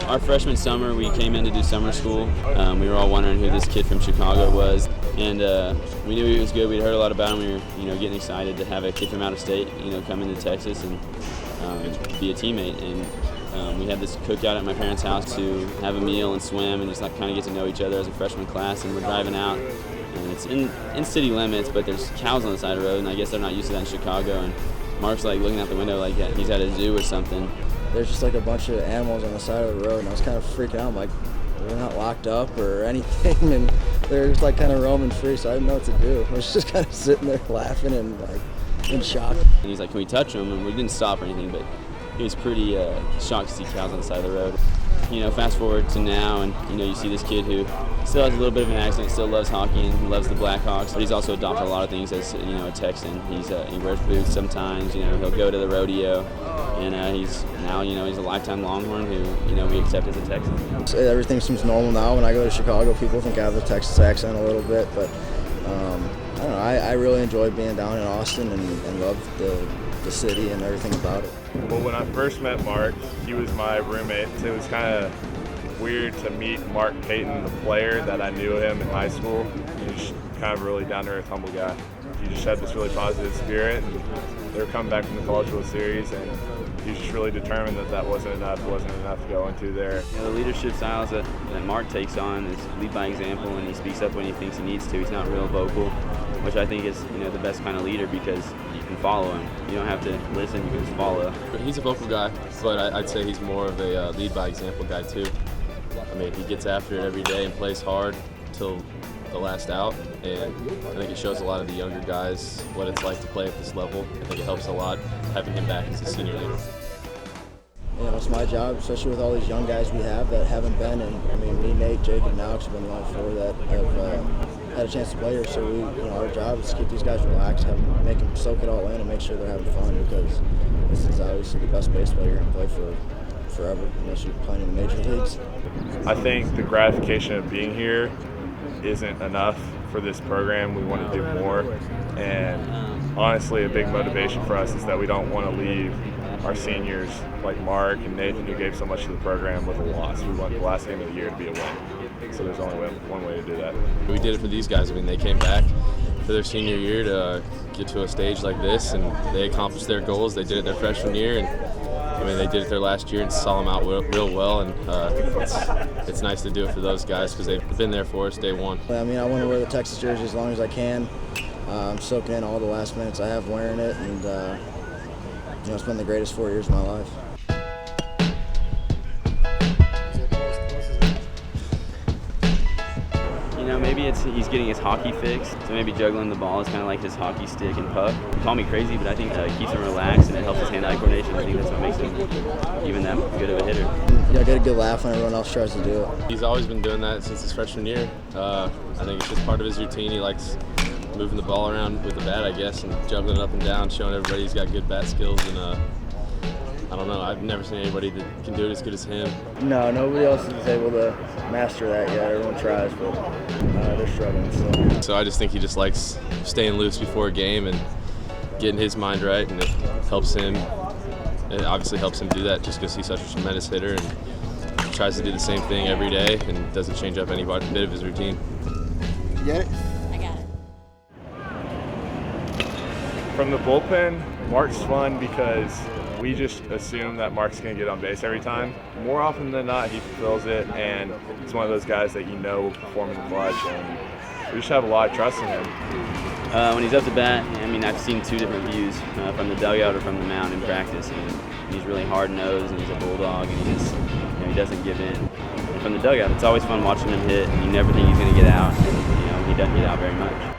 Our freshman summer, we came in to do summer school. We were all wondering who this kid from Chicago was, and we knew he was good. We'd heard a lot about him. We were, getting excited to have a kid from out of state, come into Texas and be a teammate. And we had this cookout at my parents' house to have a meal and swim and just kind of get to know each other as a freshman class. And we're driving out, and it's in city limits, but there's cows on the side of the road, and I guess they're not used to that in Chicago. And Mark's looking out the window like he's at a zoo or something. There's just a bunch of animals on the side of the road, and I was kind of freaking out. I'm like, they're not locked up or anything, and they're just kind of roaming free, so I didn't know what to do. I was just kind of sitting there laughing and in shock. And he's like, can we touch them? And we didn't stop or anything, but he was pretty shocked to see cows on the side of the road. Fast forward to now, and you see this kid who still has a little bit of an accent, still loves hockey and loves the Blackhawks, but he's also adopted a lot of things as a Texan. He wears boots sometimes. He'll go to the rodeo, and he's now he's a lifetime Longhorn who we accept as a Texan. Everything seems normal now. When I go to Chicago, people think I have a Texas accent a little bit, but I don't know. I really enjoyed being down in Austin and loved the city and everything about it. Well, when I first met Mark, he was my roommate, so it was kind of weird to meet Mark Payton, the player, that I knew him in high school. He's kind of a really down-to-earth, humble guy. He just had this really positive spirit, and they were coming back from the College World Series, and he was just really determined that wasn't enough. It wasn't enough to go into there. The leadership styles that Mark takes on is lead by example, and he speaks up when he thinks he needs to. He's not real vocal, which I think is the best kind of leader, because you can follow him. You don't have to listen, you can just follow. He's a vocal guy, but I'd say he's more of a lead by example guy too. I mean, he gets after it every day and plays hard until the last out, and I think it shows a lot of the younger guys what it's like to play at this level. I think it helps a lot having him back as a senior leader. It's my job, especially with all these young guys we have that haven't been, and me, Nate, Jake, and Alex have been the only four that have had a chance to play here. So our job is to keep these guys relaxed, make them soak it all in, and make sure they're having fun, because this is obviously the best baseball you're going to play for forever, unless you're playing in the major leagues. I think the gratification of being here isn't enough for this program. We want to do more, and honestly, a big motivation for us is that we don't want to leave our seniors like Mark and Nathan, who gave so much to the program, with a loss. We want the last game of the year to be a win. So there's only one way to do that. We did it for these guys. They came back for their senior year to get to a stage like this, and they accomplished their goals. They did it their freshman year, and they did it their last year and saw them out real well, and it's nice to do it for those guys because they've been there for us day one. I want to wear the Texas jersey as long as I can. I'm soaking in all the last minutes I have wearing it, and it's been the greatest 4 years of my life. Maybe he's getting his hockey fix, so maybe juggling the ball is kind of like his hockey stick and puck. You call me crazy, but I think it keeps him relaxed and it helps his hand-eye coordination. I think that's what makes him even that good of a hitter. I get a good laugh when everyone else tries to do it. He's always been doing that since his freshman year. I think it's just part of his routine. He likes moving the ball around with the bat, I guess, and juggling it up and down, showing everybody he's got good bat skills. And I don't know, I've never seen anybody that can do it as good as him. No, nobody else is able to master that yet. Everyone tries, but they're struggling. So I just think he just likes staying loose before a game and getting his mind right, and it helps him. It obviously helps him do that just because he's such a tremendous hitter and tries to do the same thing every day and doesn't change up any bit of his routine. You get it? I got it. From the bullpen, Mark's fun because we just assume that Mark's going to get on base every time. More often than not, he fulfills it, and he's one of those guys that will perform in the clutch, and we just have a lot of trust in him. When he's up to bat, I've seen two different views, from the dugout or from the mound in practice. He's really hard-nosed, and he's a bulldog, and he doesn't give in. And from the dugout, it's always fun watching him hit. You never think he's going to get out, and he doesn't get out very much.